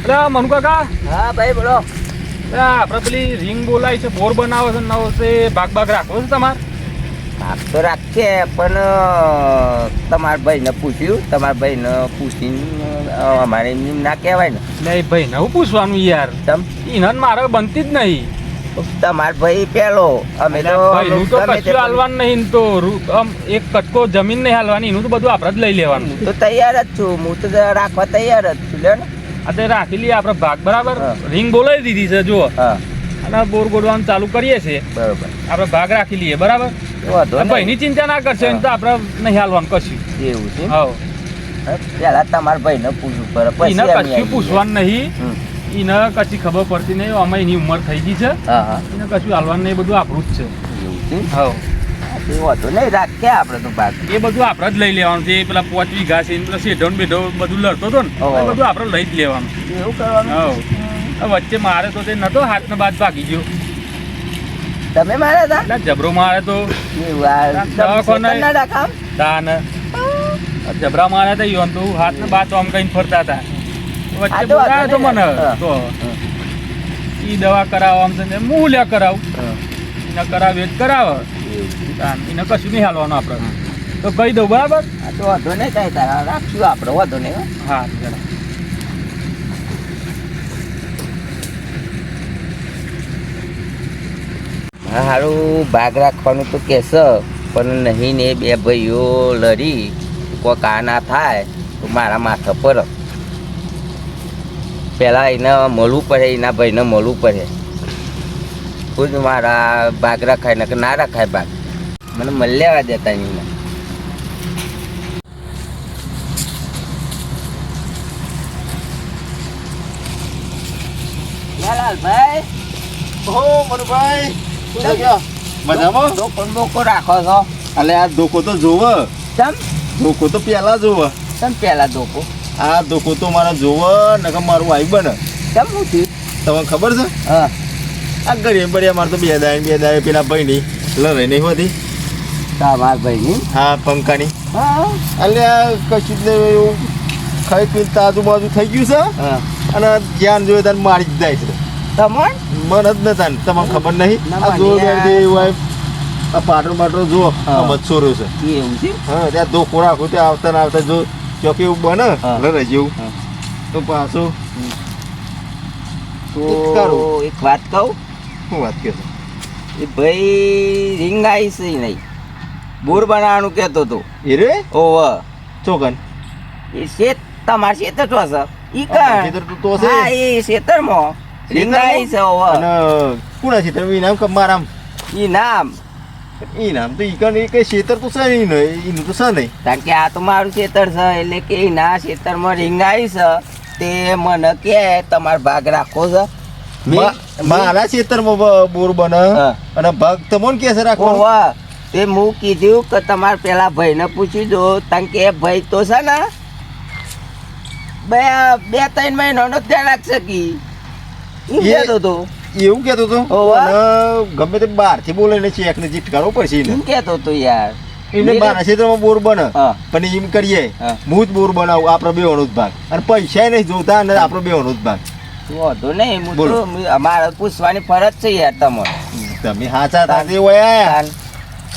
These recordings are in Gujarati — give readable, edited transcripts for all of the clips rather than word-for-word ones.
અરે મનુ કાકા, હા ભાઈ બોલો. આપણે પેલી રિંગ બોલાય છે, બોર બનાવો છે નવો છે, ભાગ રાખવો છે તમારે? ભાગ તો રાખીએ, પણ તમારા ભાઈને પૂછ્યું? તમારા ભાઈને પૂછીને અમારે એમ ના કહેવાય ને. નહીં ભાઈ, નવું પૂછવાનું યાર. એને મારે બનતી જ નહીં. તમાર ભાઈ પેલો, અમે તો ભાઈનું તો કશું હાલવાનું નહીં. તો એક કટકો જમીન નહીં હાલવાની, એનું તો બધું આપણે જ લઈ લેવાનું. હું તો તૈયાર જ છું, હું તો રાખવા તૈયાર જ છું. લે ને આ રાખી લઈએ આપણે ભાગ, બરાબર. રિંગ બોલાવી દીધી છે જુઓ, અને બોર ગોડવાનું ચાલુ કરીએ છીએ. બરોબર, આપણે ભાગ રાખી લઈએ. બરાબર, ભાઈની ચિંતા ના કરશો, એમ તો આપણે નહીં હાલવાનું કશું. એવું છે? હા, પેલા તમારા ભાઈને પૂછવું પડે, એને કશું પૂછવાનું નહીં. એને કશી ખબર પડતી નહીં. અમે એની ઉંમર થઈ ગઈ છે, એને કશું હાલવાનું નહીં. બધું આપણું જ છે. એવું છે? હા, વાંધો નહીં, રાખીએ આપણે તો ભાગ. એ બધું આપણે જ લઈ લેવાનું છે. પેલા 5 વીઘા છે, પેલા શેઢો ને બેઢો બધું લડતો હતો ને, એ બધું આપણે લઈ જ લેવાનું. એવું કરવાનું? હા, વચ્ચે મારે તો તે નતો, હાથનો બાદ ભાગી ગયો. તમે માર્યા હતા? જબરો મારે તો જબરા માર્યા હતા. યોન તો હાથને બાદ આમ કઈ ફરતા હતા. વચ્ચે બોલાયો તો મને તો ઈ દવા કરાવો, આમ છે હું લ્યા કરાવું. એને કરાવે કરાવે, એને કશું નહીં હાલવાનું આપણે. તો કહી દઉં, બરાબર? તો વાંધો નહીં, કઈ તારા રાખશું આપણે, વાંધો નહીં. હા, સારું ભાગ રાખવાનું તો કહેશે, પણ નહીં ને બે ભાઈઓ લડી કોઈ કા ના થાય તો મારા માથા પર પહેલાં એને મળવું પડે, એના ભાઈને મળવું પડે. ખુદ મારા ભાગ રખાય ને કે ના રખાય ભાગ, મને મળી લેવા દેતા એને. લાલભાઈ, ઓ મનુભાઈ, મજામાં? ડોકો રાખો છો? અલે આ ધોકો તો જોવે. ચમ? ધોકો તો પેલા જોવે. ચમ પેલા ધોકો? આ ધોકો તો મારા જોવે ને કે મારું વાઈ બને. ચમ હું થયું તમને ખબર છે? હા, આ ગરીબ બળિયા મારે તો બે દાય પેલા ભાઈની લડાઈ નહીં હોતી. તમારા ભાઈની? હા, પંકાની. હા, એટલે આ કશું જ નહીં, એવું ખાઈ પીને આજુબાજુ થઈ ગયું છે. હા, અને જ્ઞાન જોઈએ ત્યારે મારી જ જાય છે. તમને મન જ નતા ને, તમને ખબર નહીં? આ જોરદાર હોય આ પાટો પાટો જુઓ, મચ્છરો છે. એવું છે? હા, ત્યાં ધોકો રાખું, ત્યાં આવતા ને આવતા જો ચોકી એવું બને લડાઈ જેવું, તો પાછું તો એક વાત કહું. શું વાત કે છે? એ ભાઈ રિંગ આવી છે નહીં, બોર બનાવવાનું કહેતો હતો. એ રે ઓવ ચોકન એ શેત તમારે શેતર તો હશે ઈ ખેતર તો છે. હા, એ શેતરમાં રિંગ આવી છે. ઓવ અને કોના છે તમે નામ કે મારામ ઈ નામ તો ઈ કન એ કઈ ખેતર તો છે નહીં ને, એનું તો છે નહીં. કારણ કે આ તો મારું શેતર છે, એટલે કે ના શેતરમાં રિંગ આવી છે. તે મને કે તમારે ભાગ રાખો છે. મારા ખેતરમાં બોર બને અને ભાગ તમને કે છે રાખો? તે હું કીધું કે તમારે પેલા ભાઈને પૂછી દો, કારણ કે ભાઈ તો છે ને 2-3 મહિનાનો ધ્યાન રાખશે કી કહેતો હતો. એવું કેતો હતો? ગમે તે બહારથી બોલે ને ચેક ને જીત કરવો પડશે. એમ કેતો હતો યાર. એને મારા ક્ષેત્રમાં બોર બને, પણ એમ કરીએ હું જ બોર બનાવું, આપણો બેવાનો જ ભાગ, અને પૈસા નહીં જોતા અને આપણો બેવાનો જ ભાગ. વાંધો નહીં, અમારે પૂછવાની ફરજ છે યાર. તમે હાચા તાતે હોય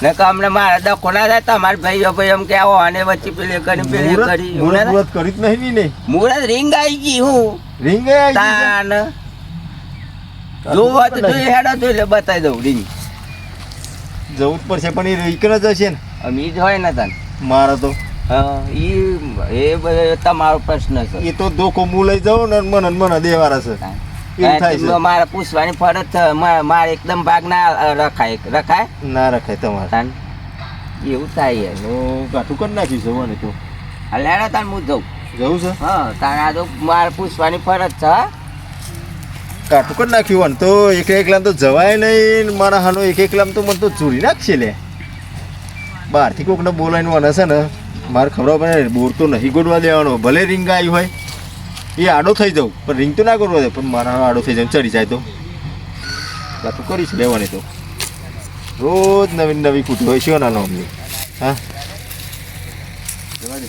ને કે અમને મારા દખો ના થાય. તમારા ભાઈઓ ભાઈ એમ કે આવો અને વચ્ચે પેલે કરી મુહૂર્ત કરી જ નહીં ને. મુહૂર્ત રિંગ આવી ગઈ. હું રિંગ તાન જોવા તો જોઈ હેડો જોઈ લે, બતાવી દઉં રિંગ. જવું જ પડશે, પણ એ રીકર જ હશે ને. અમી જ હોય ને તને મારો તો એ તમારો પ્રશ્ન છે. એ તો ધોકો હું લઈ જાઉં ને મને દેવાના છે. મારે પૂછવાની ફરજ છે. મારે એકદમ ભાગ ના રખાય ના રખાય તમારે. એવું થાય કાઠું કરી નાખ્યું છે મને તો. લેડા તાર હું જવું છે. હા, તારા તો મારે પૂછવાની ફરજ છે. કાઠું કરી નાખ્યું તો એકલા તો જવાય નહીં. મારા હાનો એકલા તો મને તો ચોરી નાખશે લે. બહારથી કોકને બોલાવીને મને છે ને મારે ખબર પડે બોર તો નહીં ગોડવા દેવાનો. ભલે રિંગ આવી હોય એ આડો થઈ જાઉં, પણ રિંગ તો ના ગોડવા દે, પણ મારા આડો થઈ જાય ચડી જાય તો કાઠું કરીશ લેવાની. તો રોજ નવી કુટી હોય છે નાનો અમની. હા, જવા દે.